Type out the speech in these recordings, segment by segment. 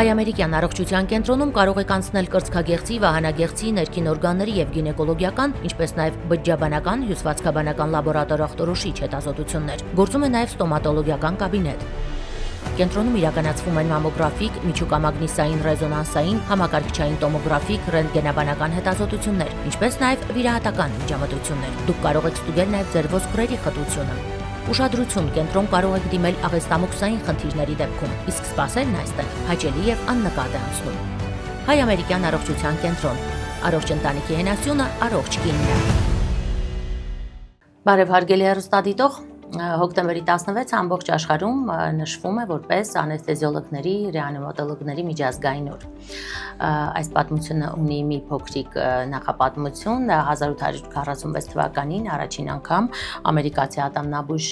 Հայ-ամերիկյան առողջության կենտրոնում կարող եք անցնել կրծքագեղձի, վահանագեղձի, ներքին օրգանների եւ գինեկոլոգիական, ինչպես նաեւ բջջաբանական, հյուսվածքաբանական լաբորատոր ախտորոշիչ հետազոտություններ։ Գործում է նաեւ ստոմատոլոգիական կաբինետ։ Կենտրոնում իրականացվում են մամոգրաֆիկ, միջուկամագնիսային ռեզոնանսային, համակարգչային տոմոգրաֆիկ, ռենտգենաբանական հետազոտություններ, ինչպես նաեւ վիրահատական միջամտություններ։ Դուք կարող եք ստուգել նաեւ ձեր ոսկրերի խտությունը։ Ուշադրություն, կենտրոն կարող եք դիմել աղեստամոքսային խնդիրների դեպքում, իսկ սպասելն այստեղ հաճելի եւ աննկատ է անցնում։ Հայ-ամերիկյան առողջության կենտրոն։ Առողջ ընտանիքի հենասյունը առողջ կինն է։ Բարև հարգելի հեռուստադիտող, հոկտեմբերի 16 ամբողջ աշխարհում նշվում է որպես անեսթեզիոլոգների, ռեանիմատոլոգների միջազգային օր։ Այս պատմությունը ունի մի փոքրիկ նախապատմություն։ 1846 թվականին առաջին անգամ ամերիկացի ատամնաբույժ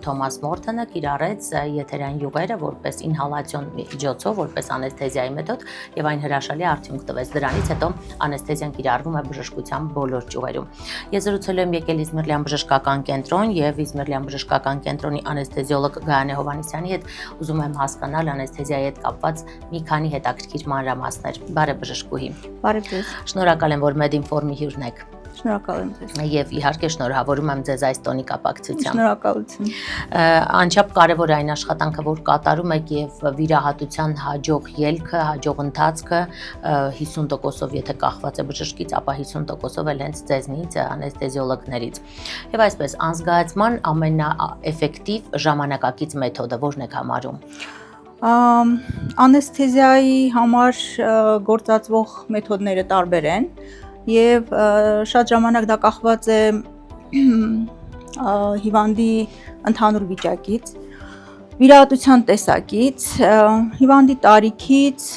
Թոմաս Մորթոնը կիրառեց եթերային յուղերը որպես ինհալացիոն միջոցով, որպես անեսթեզիայի մեթոդ, եւ այն հրաշալի արդյունք տվեց։ Դրանից հետո անեսթեզիան կիրառվում է բժշկության բոլոր ճյուղերում։ Ես զրուցել եմ եկել Իզմիրլյան բժշկական կենտրոն եւ Իզմիրլյան բժշկական կենտրոնի անեսթեզիոլոգ Գայանե Հովհաննիսյանի հետ ուզում եմ հասկանալ անեսթեզիայի հետ կապված մի քանի հետաքրքիր մանրամասներ։ Բարև բժշկուհի։ Բարև ձեզ։ Շնորհակալ եմ, որ Medinform-ի հյուրն եք։ Շնորհակալ եմ ձեզ։ Եվ իհարկե շնորհավորում եմ ձեզ այս տոնի կապակցությամբ։ Շնորհակալություն։ Անչափ կարևոր է այն աշխատանքը, որ կատարում եք եւ վիրահատության հաջող ելքը, հաջող ընթացքը 50%-ով եթե կախված է բժշկից, ապա 50%-ով էլ հենց ձեզնից անեսթեզիոլոգներից։ Եվ այսպես անզգայացման ամենաէֆեկտիվ ժամանակակից մեթոդը ո՞րն եք համարում։ Անեսթեզիայի համար գործածվող մեթոդները տարբեր են եւ շատ ժամանակ դա կախված է հիվանդի ընդհանուր վիճակից, վիրահատության տեսակից, հիվանդի տարիքից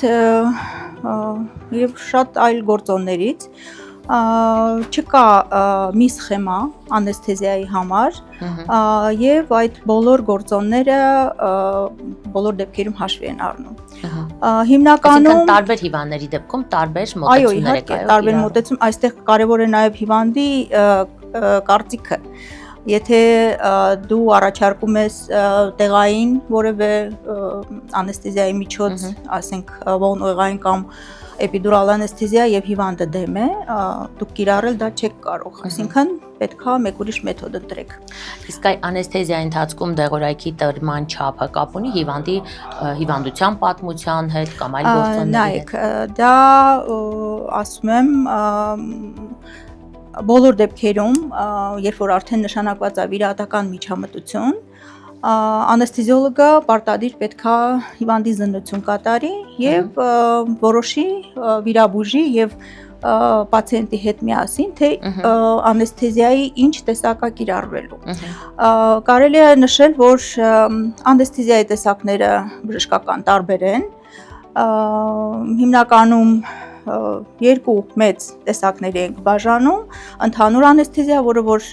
եւ շատ այլ գործոններից։ Չկա մի սխեմա անեսթեզիայի համար եւ այդ բոլոր գործոնները բոլոր դեպքերում հաշվի են առնում։ Հիմնականում տարբեր հիվանդների դեպքում տարբեր մոտեցումներ կա։ Այո, տարբեր մոտեցում, այստեղ կարևոր է նաեւ հիվանդի կարծիքը։ Եթե դու առաջարկում ես տեղային որևէ անեսթեզիայի միջոց, ասենք ողն ուղեղային կամ էպիդուրալ անեսթեզիա եւ հիվանդը դեմ է, դուք կիրառել դա չեք կարող, այսինքն պետքա մեկ ուրիշ մեթոդ ընտրեք։ Իսկ այ անեսթեզիայի ընթացքում դեղորայքի տրման չափը կապ ունի հիվանդության պատմության հետ կամ այլ գործոնների հետ։ Նայեք, դա ասում եմ բոլոր դեպքերում, երբ որ արդեն նշանակված է վիրահատական միջամտություն, անեսթեզիոլոգը պարտադիր պետքա հիվանդի զննություն կատարի եւ որոշի վիրաբույժի եւ պացիենտի հետ միասին, թե անեսթեզիայի ինչ տեսակ է կիրառվելու։ Կարելի է նշել, որ անեսթեզիայի տեսակները բժշկական տարբեր են։ Հիմնականում երկու մեծ տեսակների ենք բաժանում, ընդհանուր անեսթեզիա, որը որ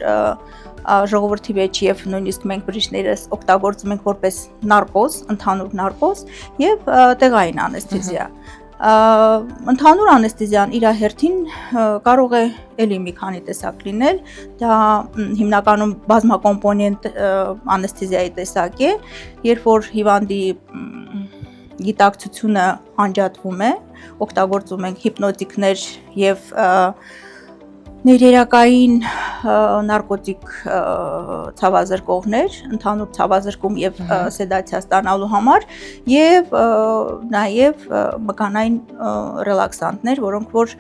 ժողովրդի մեջ եւ նույնիսկ մենք բժիշկներս օգտագործում ենք որպես նարկոզ, ընդհանուր նարկոզ եւ տեղային անեսթեզիա։ Ընդհանուր անեսթեզիան իր հերթին կարող է ելի մի քանի տեսակ լինել, դա հիմնականում բազմակոմպոնենտ անեսթեզիայի տեսակ է, երբ որ հիվանդի գիտակցությունը անջատվում է, օգտագործում ենք հիպնոտիկներ եւ ներերակային նարկոտիկ ցավազրկողներ, ընդհանուր ցավազրկում եւ սեդացիա ստանալու համար եւ նաեւ մկանային ռելաքսանտներ, որոնք որ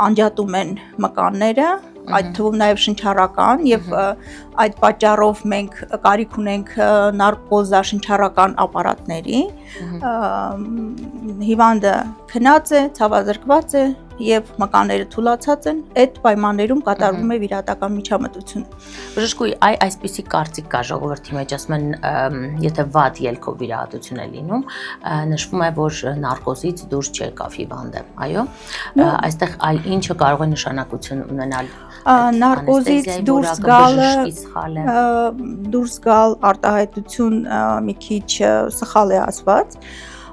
անջատում են մկանները, այդ թվում նաեւ շնչառական եւ այդ պատճառով մենք կարիք ունենք նարկոզաշնչառական ապարատների, հիվանդը քնած է, ցավազրկված է եւ մկանները թուլացած են, այդ պայմաններում կատարվում է վիրահատական միջամտությունը։ Բժշկուհի, այսպիսի կարծիք կա ժողովրդի մեջ, ասում են, եթե վատ ելքով վիրահատություն է լինում, նշվում է, որ նարկոզից դուրս չեկավ հիվանդը, այո։ Այստեղ ինչը կարող է նշանակություն ունենալ։ Նարկոզից դուրս գալ արտահայտություն մի քիչ սխալ է ասված։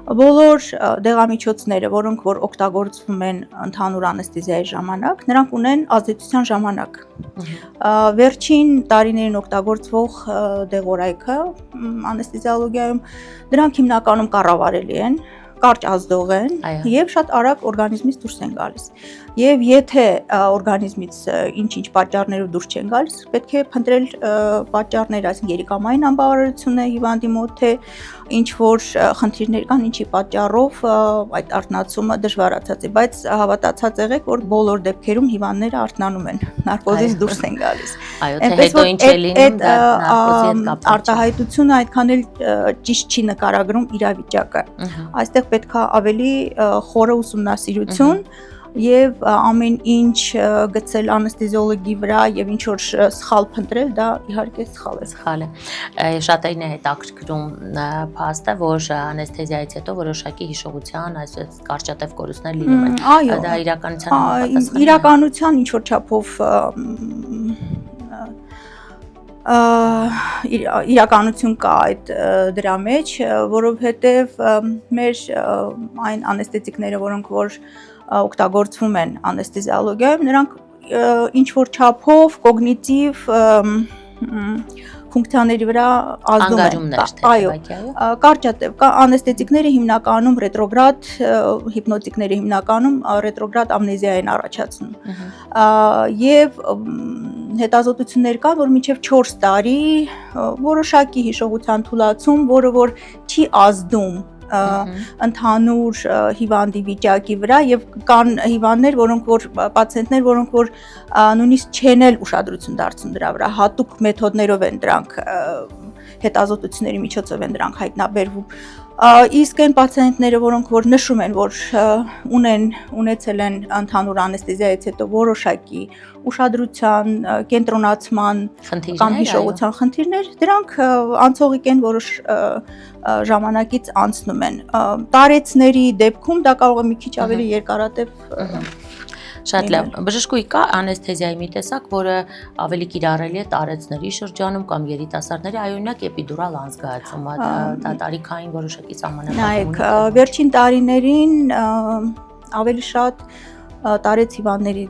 Բոլոր դեղամիջոցները, որոնք որ օգտագործվում են ընդհանուր անեսթեզիայի ժամանակ, նրանք ունեն ազդեցության ժամանակ։ Վերջին տարիներին օգտագործվող դեղորայքը անեսթեզիոլոգիայում դրանք հիմնականում կառավարելի են, կարճ ազդող են Այո։ եւ շատ արագ օրգանիզմից դուրս են գալիս։ Եվ եթե օրգանիզմից ինչ-ինչ պատճառներով դուրս չեն գալիս, պետք է փնտրել պատճառներ, այսինքն երիկամային անբավարարություն է հիվանդի մոտ, թե ինչ որ խնդիրներ կան, ինչի պատճառով այդ արթնացումը դժվարացած է, բայց հավատացած եղեք, որ բոլոր դեպքերում հիվանդները արթնանում են, նարկոզից դուրս են գալիս։ Այո, թե հետո ինչ է լինում, դա նարկոզի հետ կապված չէ։ Արտահայտությունը այդքան էլ ճիշտ չի նկարագրում իրավիճակը։ Այստեղ պետք է ավելի խորը ուսումնասիրություն եւ ամեն ինչ գցել անեստեզիոլոգի վրա եւ ինչ որ սխալ փնտրել, դա իհարկե սխալ է։ Սխալ է։ Շատերին է հետաքրքրում փաստը, որ անեստեզիայից հետո որոշակի հիշողության, այսպես կարճատև կորուստներ լինում են։ Այո, դա իրականության իրականության ինչ որ չափով իրականություն կա այդ դրա մեջ, որովհետև մեր այն անեստետիկները, որոնք որ օգտագործվում են անեստեզիոլոգիայում, նրանք ինչ որ չափով կոգնիտիվ ֆունկցիաների վրա ազդում են։ Այո, կարճատև անեստետիկները հիմնականում ռետրոգրադ, հիպնոտիկները հիմնականում ռետրոգրադ ամնեզիա են առաջացնում։ Եվ հետազոտություններ կան, որ մինչև 4 տարի որոշակի հիշողության թուլացում, որը որ չի ազդում ընդհանուր հիվանդի վիճակի վրա եւ կան հիվանդներ, որոնք որ պացիենտներ, որոնք որ նույնիսկ չեն էլ ուշադրություն դարձնում դրա վրա, հատուկ մեթոդներով են դրանք հետազոտությունների միջոցով են դրանք հայտնաբերվում։ Իսկ այն պացիենտները, որոնք որ նշում են, որ ունեցել են ընդհանուր անեստեզիայից հետո որոշակի ուշադրության, կենտրոնացման կամ հիշողության խնդիրներ, դրանք անցողիկ են, որոշ ժամանակից անցնում են։ Տարեցների դեպքում դա կարող է մի քիչ ավելի երկարատև Շատ լավ։ Բժշկուհի, կա անեստեզիայի մի տեսակ, որը ավելի կիրառելի է տարեցների շրջանում կամ երիտասարդների, օրինակ էպիդուրալ անզգայացումը, դա տարիքային որոշակի սահմանափակում ունի։ Նայեք, վերջին տարիներին ավելի շատ տարեց հիվանդների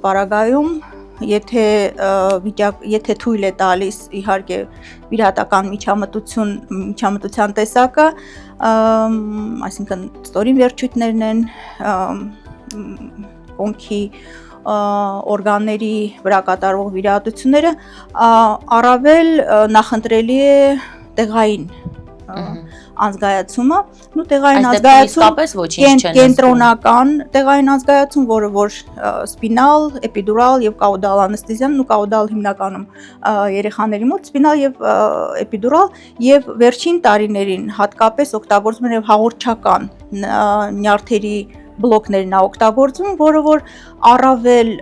պարագայում, եթե թույլ է տալիս իհարկե վիրահատական միջամտության տեսակը, այսինքն ստորին վերջույթներն են, կոնքի օրգանների վրա կատարվող վիրահատությունները, առավել նախընտրելի է տեղային անզգայացումը, տեղային անզգայացում կենտրոնական տեղային անզգայացում, որը որ սպինալ, էպիդուրալ եւ կաուդալ անեստեզիան, կաուդալ հիմնականում երեխաների մոտ, սպինալ եւ էպիդուրալ եւ վերջին տարիներին հատկապես օգտագործում են հաղորդչական նյարդերի բլոկներն օգտագործում, որը որ առավել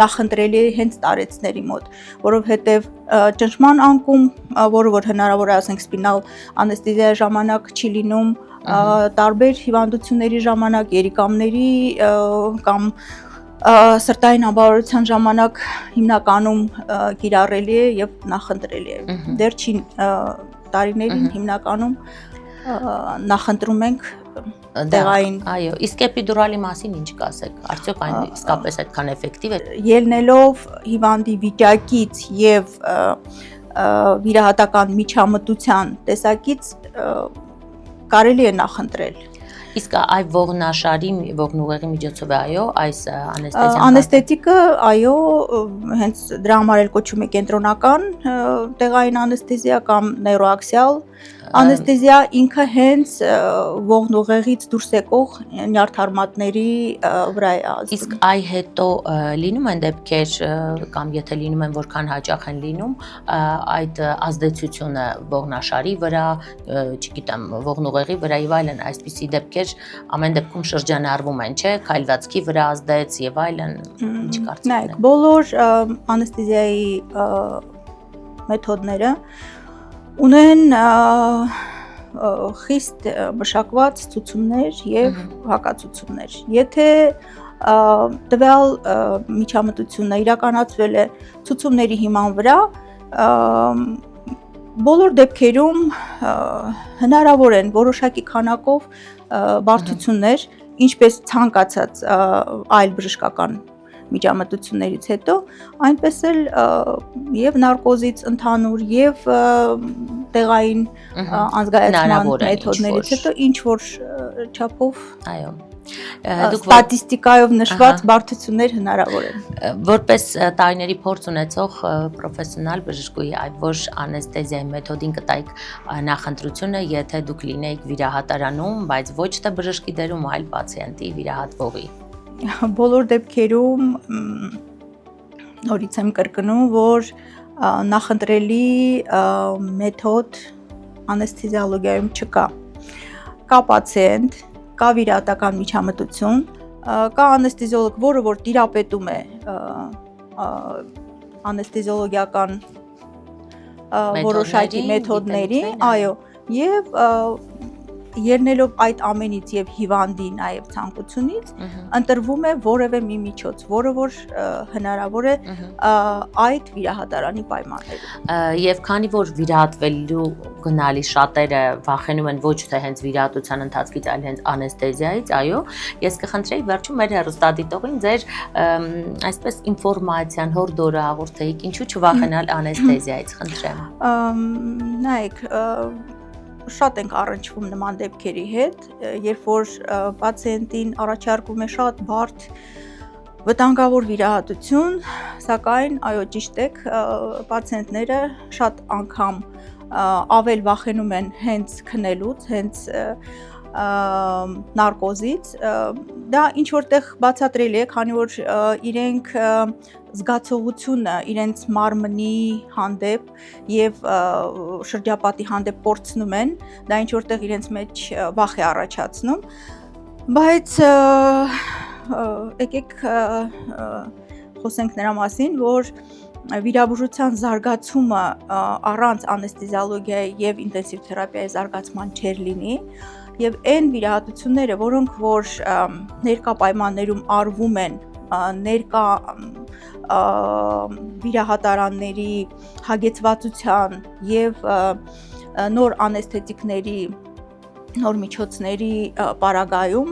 նախընտրելի է հենց տարեցների մոտ, որովհետև ճնշման անկում, որը որ հնարավոր է ասենք սպինալ անեստեզիայի ժամանակ չի լինում, տարբեր հիվանդությունների ժամանակ, երիկամների կամ սրտային անբավարարության ժամանակ հիմնականում կիրառելի է եւ նախընտրելի է։ Դեռ տարիներին հիմնականում նախընտրում ենք տեղային։ Այո, իսկ էպիդուրալի մասին ինչ կասեք, արդյոք այն իսկապես այդքան էֆեկտիվ է։ Ելնելով հիվանդի վիճակից եւ վիրահատական միջամտության տեսակից կարելի է նախընտրել։ Իսկ այ ողնուղեղի միջոցով է, այո, այս անեստեզիան։ Անեստետիկը, այո, հենց դրա համար էլ կոչվում է կենտրոնական տեղային անեստեզիա կամ նեյրոաքսիալ անեստեզիա, ինքը հենց ողնուղեղից դուրս եկող նյարդարմատների վրա է ազդում։ Իսկ այ հետո լինում են դեպքեր կամ եթե լինում են, որքան հաճախ են լինում, այդ ազդեցությունը ողնաշարի վրա, չգիտեմ, ողնուղեղի վրա եւ այլն, այսպիսի դեպքեր ամեն դեպքում շրջանառվում են, չէ՞, քայլվածքի վրա ազդեց եւ այլն, ինչ կարծիք ունեք։ Նայեք, բոլոր անեստեզիայի մեթոդները ունեն խիստ մշակված ցուցումներ եւ հակացուցումներ։ Եթե տվյալ միջամտությունը իրականացվել է ցուցումների հիման վրա, բոլոր դեպքերում հնարավոր են որոշակի քանակով բարդություններ, ինչպես ցանկացած այլ բժշկական միջամտություններից հետո, այնպես էլ եւ նարկոզից ընդհանուր եւ տեղային անզգայացման մեթոդներից հետո ինչ որ չափով այո ստատիստիկայով նշված բարդություններ հնարավոր են։ Որպես տարիների փորձ ունեցող պրոֆեսիոնալ բժշկուհի, այլ ոչ անեստեզիայի մեթոդին կտայիք նախընտրությունը, եթե դուք լինեիք վիրահատարանում, բայց ոչ թե բժշկի դերում, այլ պացիենտի վիրահատվողի։ Բոլոր դեպքերում նորից եմ կրկնում, որ նախընտրելի մեթոդ անեստեզիոլոգիայում չկա։ Կա պացիենտ, կա վիրահատական միջամտություն, կա անեստեզիոլոգ, որը որ տիրապետում է անեստեզիոլոգիական որոշակի մեթոդների, այո, եւ ելնելով այդ ամենից եւ հիվանդի նաեւ ցանկությունից ընտրվում է որևէ մի միջոց, որը որ հնարավոր է այդ վիրահատարանի պայմաններում։ Եվ քանի որ վիրահատվելու գնալի շատերը վախենում են ոչ թե հենց վիրահատության ընթացքից, այլ հենց անեստեզիայից, այո, ես կխնդրեի վերջում մեր հեռուստադիտողին ձեր այսպես ինֆորմացիան հորդորը հաղորդեիք, ինչու չվախենալ անեստեզիայից, խնդրեմ։ Նայեք, շատ ենք առնչվում նման դեպքերի հետ, երբ որ պացիենտին առաջարկում է շատ բարդ վտանգավոր վիրահատություն, սակայն այո ճիշտ եք, պացիենտները շատ անգամ ավել վախենում են հենց քնելուց, հենց նարկոզից, դա ինչ որտեղ բացատրելի է, քանի որ իրենք զգացողությունը իրենց մարմնի հանդեպ եւ շրջապատի հանդեպ կորցնում են, դա ինչ որտեղ իրենց մեջ վախ է առաջացնում, բայց եկեք խոսենք նրա մասին, որ վիրաբուժության զարգացումը առանց անեստեզիոլոգիայի եւ ինտենսիվ թերապիայի զարգացման չէր լինի եւ այն վիրահատությունները, որոնք որ ներկա պայմաններում արվում են ներկա վիրահատարանների հագեցվածության եւ նոր անեստետիկների նոր միջոցների պարագայում,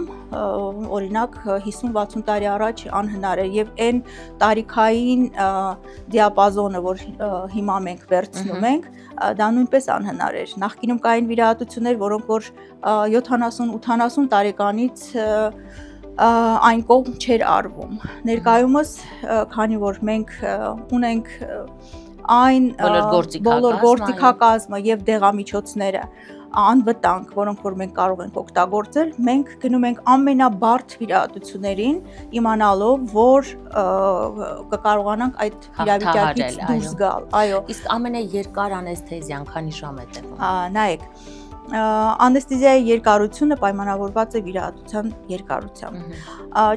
օրինակ 50-60 տարի առաջ անհնար է եւ այն տարիքային դիապազոնը, որ հիմա մենք վերցնում ենք, դա նույնպես անհնար էր։ Նախկինում կային վիրահատություններ, որոնք որ 70-80 տարեկանից այն կողմ չէր արվում։ Ներկայումս, քանի որ մենք ունենք այն բոլոր գործիքակազմը եւ դեղամիջոցները անվտանգ, որոնք որ մենք կարող ենք օգտագործել, մենք գնում ենք ամենաբարդ վիրահատություններին, իմանալով, որ կկարողանանք այդ վիրավիճակից դուրս գալ։ Այո։ Իսկ ամենաերկար անեստեզիան քանի ժամ է տևում։ Նայեք, անեստեզիայի երկարությունը պայմանավորված է վիրահատության երկարությամբ։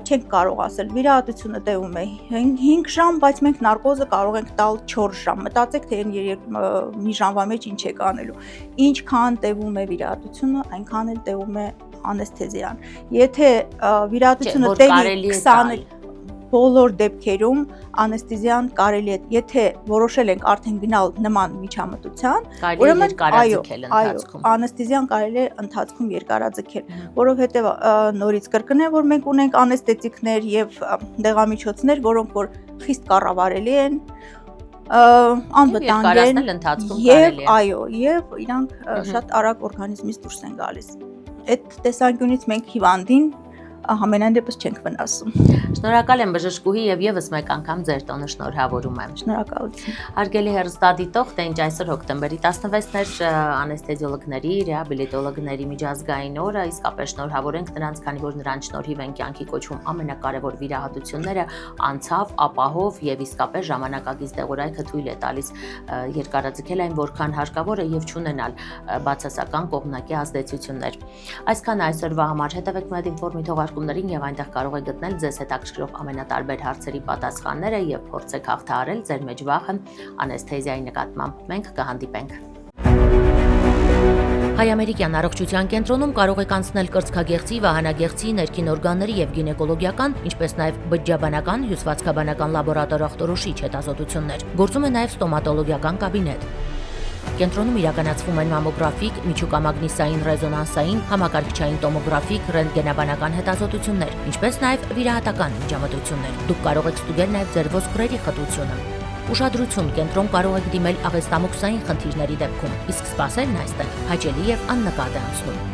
Չենք կարող ասել, վիրահատությունը տևում է 5 ժամ, բայց մենք նարկոզը կարող ենք տալ 4 ժամ։ Մտածեք, թե մի ժամվա մեջ ինչ եք անելու։ Ինչքան տևում է վիրահատությունը, այնքան էլ տևում է անեստեզիան։ Եթե վիրահատությունը տևի 20 բոլոր դեպքերում անեստեզիան կարելի է, եթե որոշել ենք արդեն գնալ նման միջամտության, ուրեմն այո, անեստեզիան կարելի է ընթացքում երկարաձգել, որովհետև նորից կրկնեմ, որ մենք ունենք անեստետիկներ եւ դեղամիջոցներ, որոնք որ խիստ կառավարելի են, անվտանգ են եւ այո, եւ իրանք շատ արագ օրգանիզմից դուրս են գալիս։ Այդ տեսանկյունից մենք հիվանդին ամենայն դեպս չենք վնասում։ Շնորհակալ եմ բժշկուհի եւ եւս մեկ անգամ ձեր տոնը շնորհավորում եմ։ Շնորհակալություն։ Հարգելի հեռուստադիտող, թե ինչ այսօր հոկտեմբերի 16-ն էր անեստեզիոլոգների, ռեաբիլիտոլոգների միջազգային օրը, իսկապես շնորհավոր ենք նրանց, քանի որ նրանց շնորհիվ են կյանքի կոչվում ամենակարևոր վիրահատությունները անցավ, ապահով եւ իսկապես ժամանակակից դեղորայքը թույլ է տալիս երկարաձգել այն որքան հարկավոր է եւ չունենալ բացասական կողմնակի ազդեցություններ։ Այսքան այսօրվա համար, հետևեք մեր ինֆորմի թողարկումներին եւ այնտեղ կարող եք գտնել ձեզ հետաքրքրող ամենատարբեր հարցերի պատասխանները եւ փորձեք հաղթահարել ձեր մեջ վախը անեստեզիայի նկատմամբ։ Մենք կհանդիպենք։ Հայ-ամերիկյան առողջության կենտրոնում կարող եք անցնել կրծքագեղձի, վահանագեղձի, ներքին օրգանների եւ գինեկոլոգիական, ինչպես նաեւ բջջաբանական, հյուսվածքաբանական լաբորատոր ախտորոշիչ հետազոտություններ։ Գործում է նաեւ ստոմատոլոգիական կաբինետ։ կենտրոնում իրականացվում են մամոգրաֆիկ, միջուկամագնիսային ռեզոնանսային, համակարգչային տոմոգրաֆիկ, ռենտգենաբանական հետազոտություններ, ինչպես նաև վիրահատական միջամտություններ։ Դուք կարող եք ստուգել նաև ձեր ոսկրերի խտությունը։ Ուշադրություն, կենտրոն կարող եք դիմել աղեստամոքսային խնդիրների դեպքում, իսկ սպասելն այստեղ հաճելի եւ աննկատ է անցնում։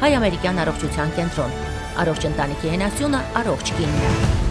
Հայ-ամերիկյան առողջության կենտրոն։ Առողջ ընտանիքի հենասյունը, առողջ կինն է։